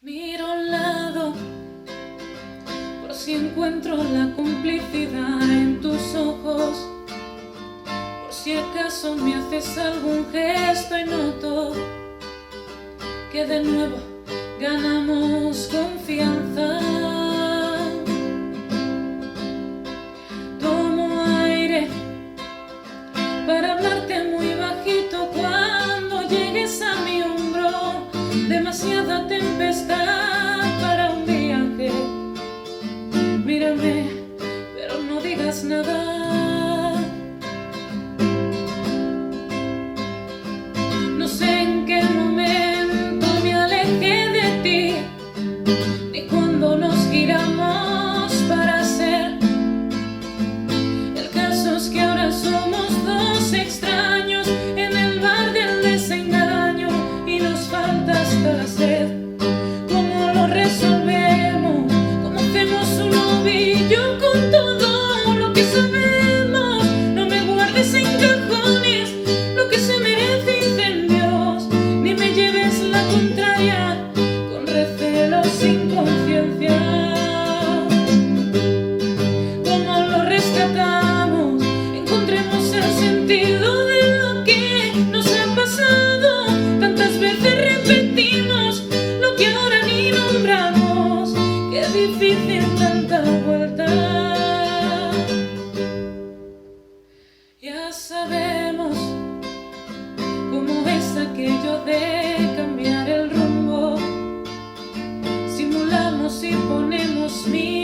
Miro a un lado por si encuentro la complicidad en tus ojos, por si acaso me haces algún gesto y noto que de nuevo ganamos confianza. Tomo aire para hablarte muy bajito cuando llegues a mi hombro. Demasiada tempestad para un viaje. Mírame, pero no digas nada. No sé en qué momento me alejé de ti, ni cuando nos giramos para ser. El caso es que ahora somos dos extraños en el bar del desengaño y nos falta hasta la sed. ¿Cómo lo resolvemos? ¿Cómo hacemos un ovillo con todo lo que sabemos? No me guardes en cajones lo que se merece incendios, ni me lleves la contraria con recelo sin conciencia. ¿Cómo lo rescatamos? Encontremos el sentido de lo que nos ha pasado. Tantas veces repetimos lo que ahora ni nombramos. Qué difícil tanta vuelta. Ya sabemos cómo es aquello de cambiar el rumbo. Simulamos y ponemos mil